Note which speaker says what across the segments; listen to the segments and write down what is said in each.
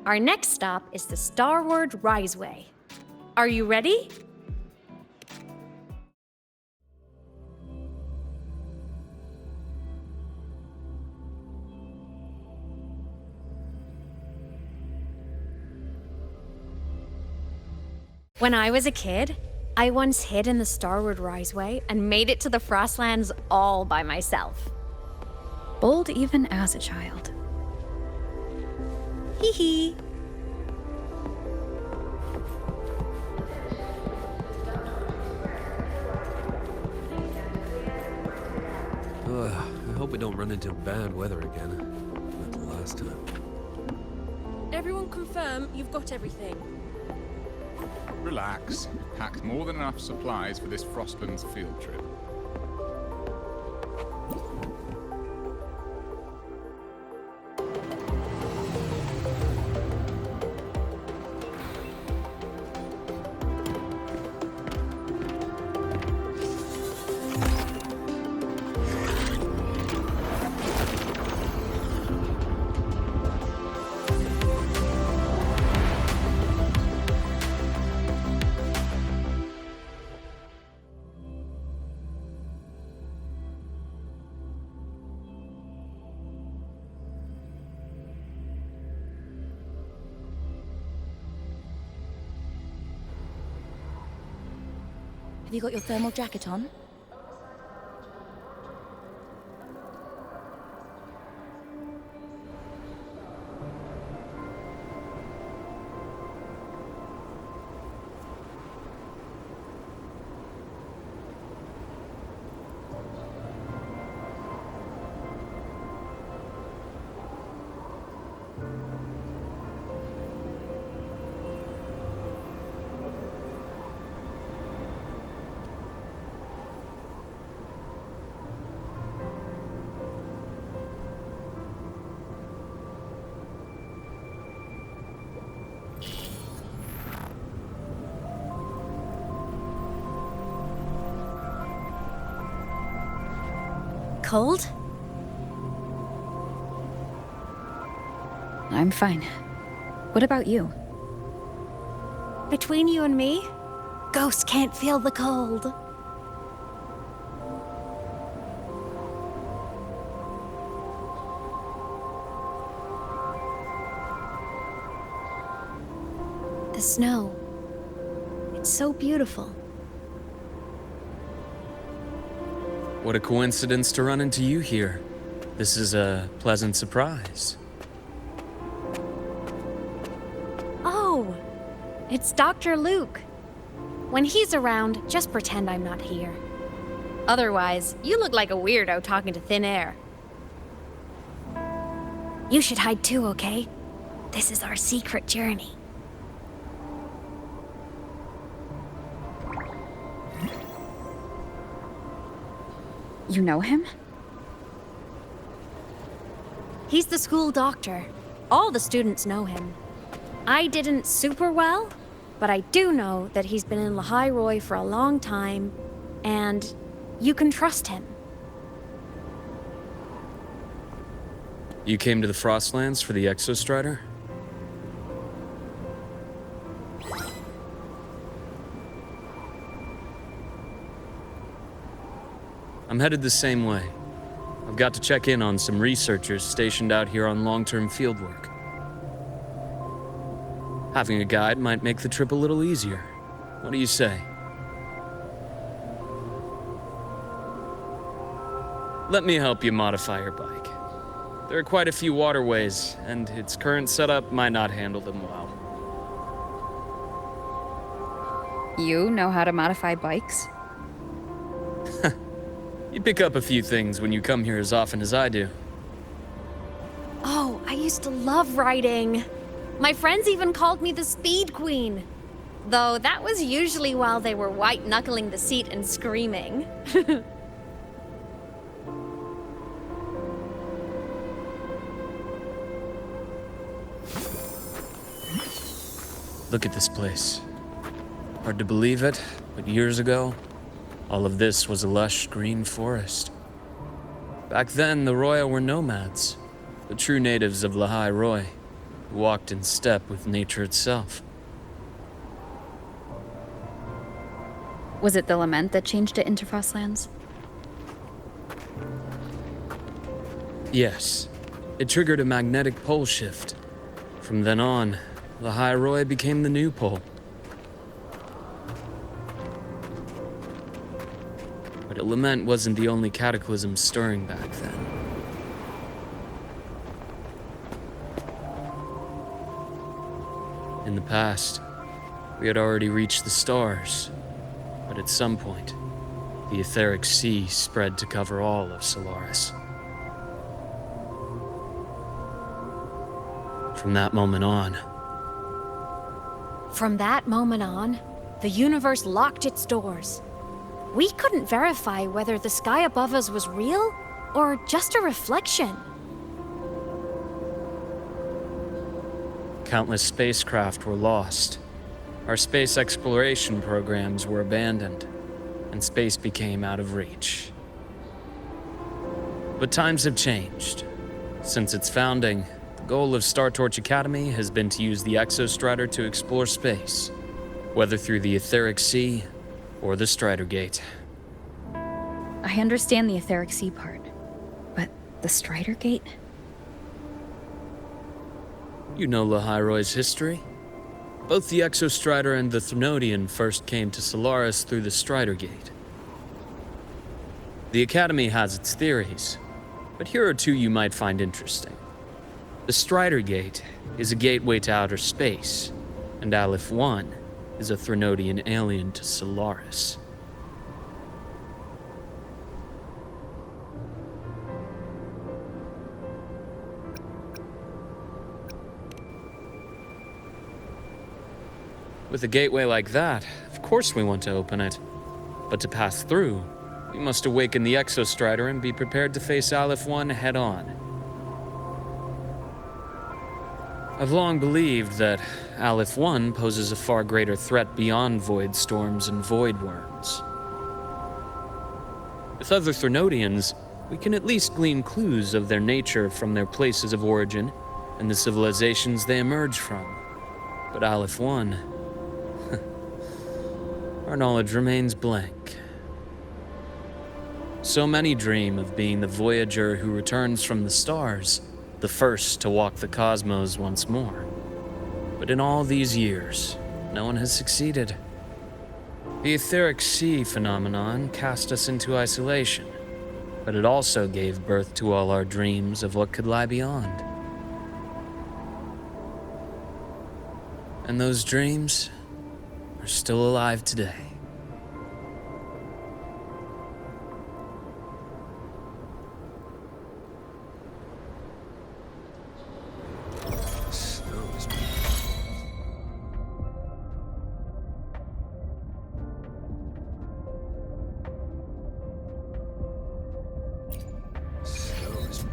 Speaker 1: Our next stop is the Starward Riseway. Are you ready? When I was a kid, I once hid in the Starward Riseway and made it to the Frostlands all by myself.
Speaker 2: Bold even as a child.
Speaker 1: Hee hee.
Speaker 3: I hope we don't run into bad weather again, like the last time.
Speaker 4: Everyone confirm you've got everything.
Speaker 5: Relax. Packed more than enough supplies for this Frostlands field trip.
Speaker 2: Have you got your thermal jacket on?
Speaker 1: Cold?
Speaker 2: I'm fine. What about you?
Speaker 1: Between you and me, ghosts can't feel the cold. The snow. It's so beautiful.
Speaker 6: What a coincidence to run into you here. This is a pleasant surprise.
Speaker 1: Oh, it's Dr. Luke. When he's around, just pretend I'm not here. Otherwise, you look like a weirdo talking to thin air. You should hide too, okay? This is our secret journey.
Speaker 2: You know him?
Speaker 1: He's the school doctor. All the students know him. I didn't super well, but I do know that he's been in Lehigh Roy for a long time, and you can trust him.
Speaker 6: You came to the Frostlands for the Exostrider? I'm headed the same way. I've got to check in on some researchers stationed out here on long-term fieldwork. Having a guide might make the trip a little easier. What do you say? Let me help you modify your bike. There are quite a few waterways, and its current setup might not handle them well.
Speaker 2: You know how to modify bikes?
Speaker 6: You pick up a few things when you come here as often as I do.
Speaker 1: Oh, I used to love riding. My friends even called me the Speed Queen. Though that was usually while they were white-knuckling the seat and screaming.
Speaker 6: Look at this place. Hard to believe it, but years ago, all of this was a lush green forest. Back then, the Royal were nomads, the true natives of Lehigh Roy, who walked in step with nature itself.
Speaker 2: Was it the lament that changed it into Frostlands?
Speaker 6: Yes, it triggered a magnetic pole shift. From then on, Lehigh Roy became the new pole. But a lament wasn't the only cataclysm stirring back then. In the past, we had already reached the stars, but at some point, the etheric sea spread to cover all of Solaris. From that moment on,
Speaker 1: the universe locked its doors. We couldn't verify whether the sky above us was real or just a reflection.
Speaker 6: countless spacecraft were lost. Our space exploration programs were abandoned, and space became out of reach. But times have changed. Since its founding, the goal of Star Torch Academy has been to use the Exostrider to explore space, whether through the Etheric Sea or the Strider Gate.
Speaker 2: I understand the Etheric Sea part, but the Strider Gate?
Speaker 6: You know Lahairoy's history. Both the Exostrider and the Thrunodian first came to Solaris through the Strider Gate. The Academy has its theories, but here are two you might find interesting. The Strider Gate is a gateway to outer space, and Aleph 1 is a Thrunodian alien to Solaris. With a gateway like that, of course we want to open it. But to pass through, we must awaken the Exostrider and be prepared to face Aleph 1 head-on. I've long believed that Aleph 1 poses a far greater threat beyond void storms and void worms. With other Thrunodians, we can at least glean clues of their nature from their places of origin and the civilizations they emerge from. But Aleph 1... our knowledge remains blank. So many dream of being the Voyager who returns from the stars, the first to walk the cosmos once more. But in all these years, no one has succeeded. The Etheric Sea phenomenon cast us into isolation, but it also gave birth to all our dreams of what could lie beyond. And those dreams are still alive today.
Speaker 3: Snows. Snows.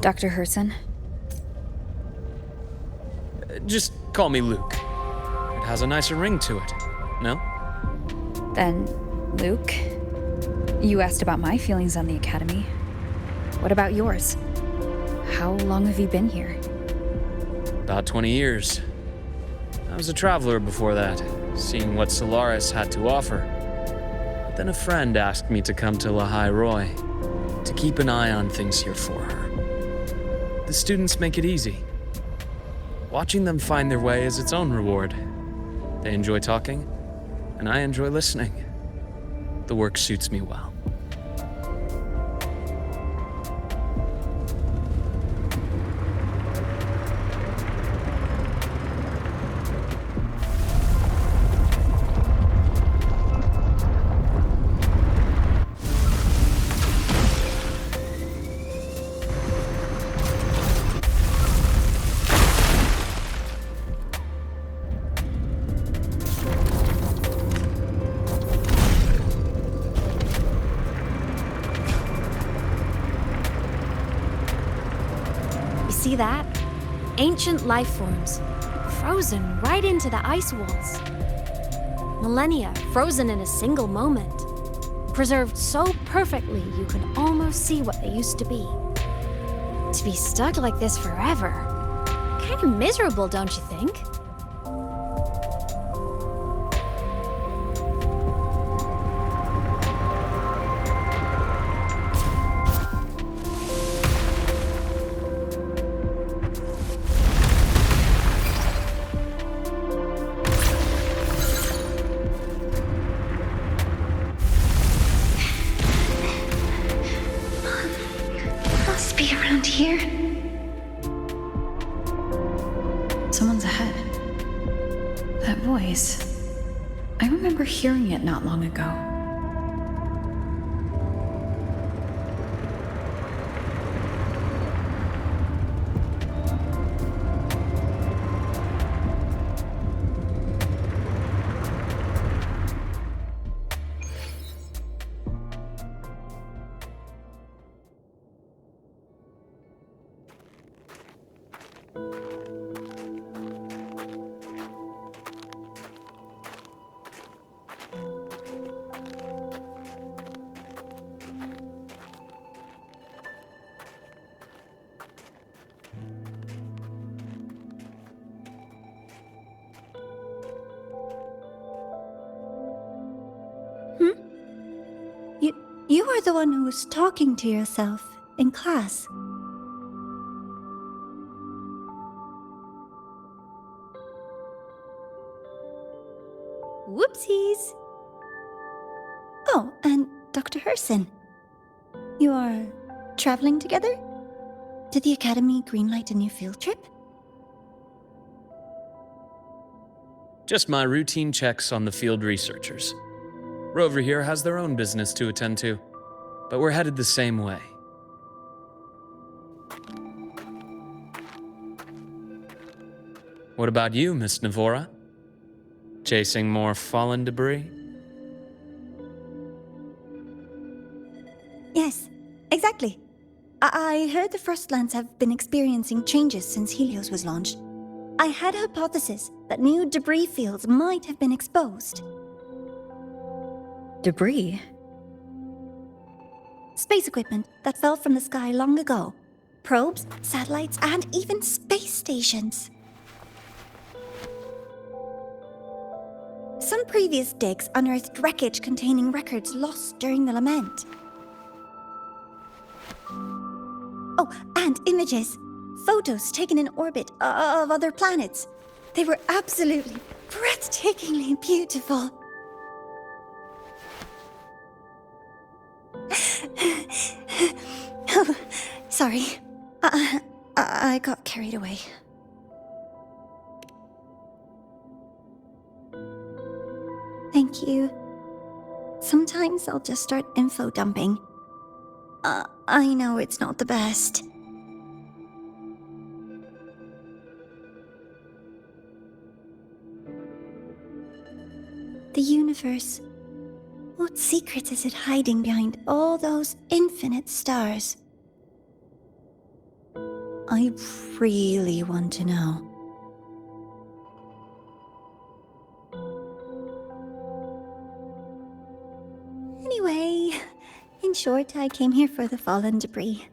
Speaker 2: Dr. Herson?
Speaker 6: Just call me Luke. It has a nicer ring to it, no?
Speaker 2: Then, Luke, you asked about my feelings on the Academy. What about yours? How long have you been here?
Speaker 6: About 20 years. I was a traveler before that, seeing what Solaris had to offer. But then a friend asked me to come to Lehigh Roy, to keep an eye on things here for her. The students make it easy. Watching them find their way is its own reward. They enjoy talking, and I enjoy listening. The work suits me well.
Speaker 1: See that? Ancient life forms, frozen right into the ice walls. Millennia frozen in a single moment, preserved so perfectly you can almost see what they used to be. To be stuck like this forever, kind of miserable, don't you think?
Speaker 2: Must be around here. Someone's ahead. That voice. I remember hearing it not long ago.
Speaker 7: You are the one who was talking to yourself in class. Whoopsies! Oh, and Dr. Herson. You are traveling together? Did the Academy greenlight a new field trip?
Speaker 6: Just my routine checks on the field researchers. Rover here has their own business to attend to, but we're headed the same way. What about you, Miss Navora? Chasing more fallen debris?
Speaker 7: Yes, exactly. I heard the Frostlands have been experiencing changes since Helios was launched. I had a hypothesis that new debris fields might have been exposed.
Speaker 2: Debris?
Speaker 7: Space equipment that fell from the sky long ago. Probes, satellites, and even space stations. Some previous digs unearthed wreckage containing records lost during the lament. Oh, and images. Photos taken in orbit of other planets. They were absolutely breathtakingly beautiful. Oh, sorry. I got carried away. Thank you. Sometimes I'll just start info dumping. I know it's not the best. The universe. What secrets is it hiding behind all those infinite stars? I really want to know. Anyway, in short, I came here for the fallen debris.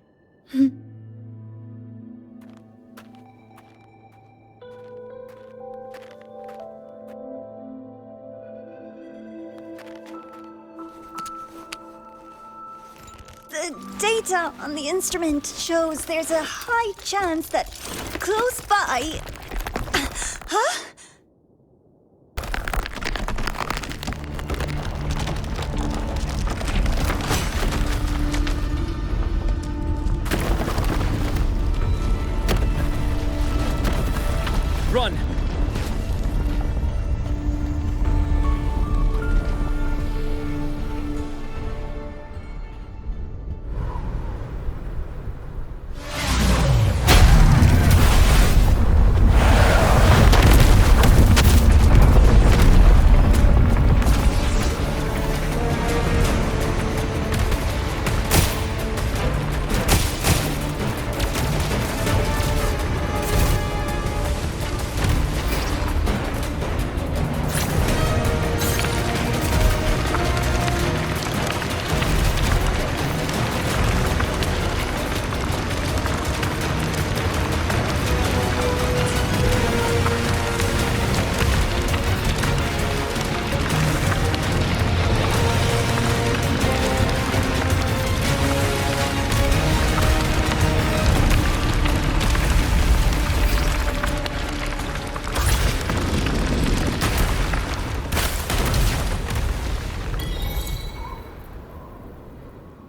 Speaker 7: The data on the instrument shows there's a high chance that close by. Huh?
Speaker 6: Run!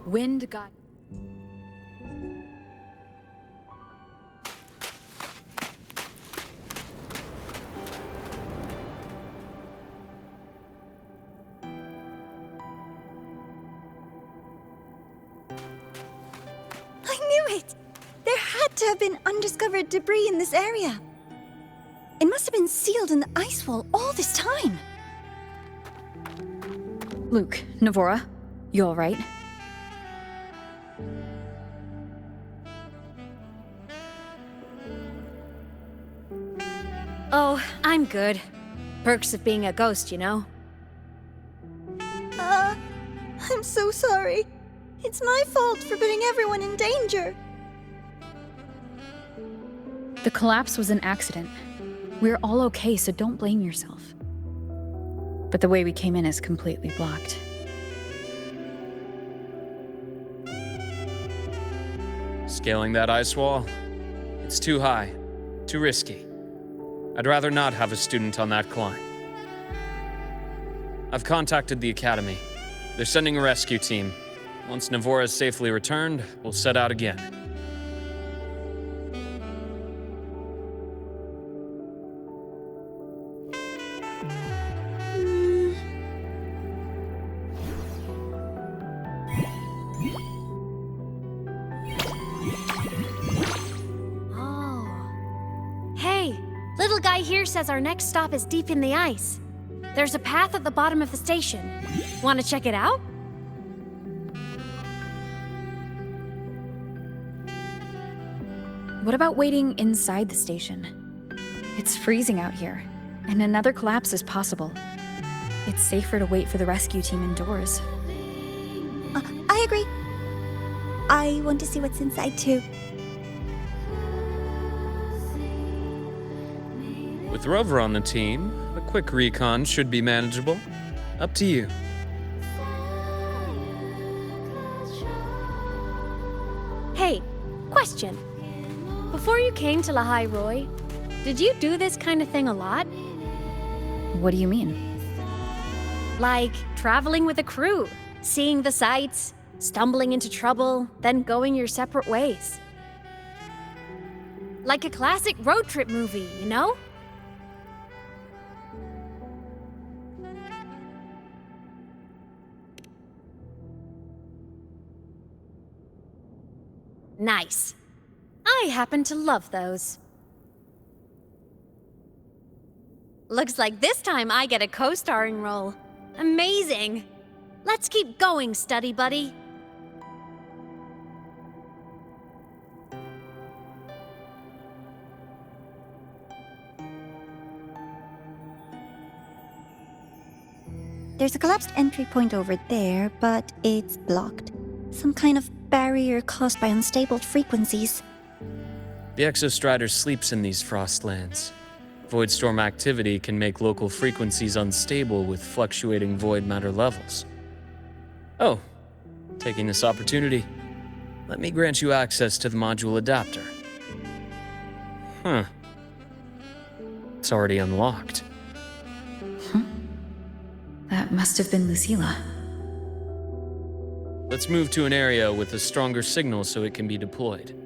Speaker 1: Wind got.
Speaker 7: I knew it! There had to have been undiscovered debris in this area. It must have been sealed in the ice wall all this time.
Speaker 2: Luke, Navora, you alright?
Speaker 1: Oh, I'm good. Perks of being a ghost, you know?
Speaker 7: I'm so sorry. It's my fault for putting everyone in danger.
Speaker 2: The collapse was an accident. We're all okay, so don't blame yourself. But the way we came in is completely blocked.
Speaker 6: Scaling that ice wall? It's too high, too risky. I'd rather not have a student on that climb. I've contacted the Academy. They're sending a rescue team. Once Navora is safely returned, we'll set out again.
Speaker 1: Oh. Hey, little guy here says our next stop is deep in the ice. There's a path at the bottom of the station. Want to check it out?
Speaker 2: What about waiting inside the station? It's freezing out here, and another collapse is possible. It's safer to wait for the rescue team indoors.
Speaker 7: I agree. I want to see what's inside too.
Speaker 6: With Rover on the team, a quick recon should be manageable. Up to you.
Speaker 1: Hey, question. Before you came to Lahai Roy, did you do this kind of thing a lot?
Speaker 2: What do you mean?
Speaker 1: Like traveling with a crew, seeing the sights, stumbling into trouble, then going your separate ways. Like a classic road trip movie, you know? Nice. I happen to love those. Looks like this time I get a co-starring role. Amazing. Let's keep going, study buddy.
Speaker 7: There's a collapsed entry point over there, but it's blocked. Some kind of barrier caused by unstable frequencies.
Speaker 6: The Exostrator sleeps in these frostlands. Void storm activity can make local frequencies unstable with fluctuating void matter levels. Oh, taking this opportunity, let me grant you access to the module adapter. Huh. It's already unlocked.
Speaker 2: That must have been Lucilla.
Speaker 6: Let's move to an area with a stronger signal so it can be deployed.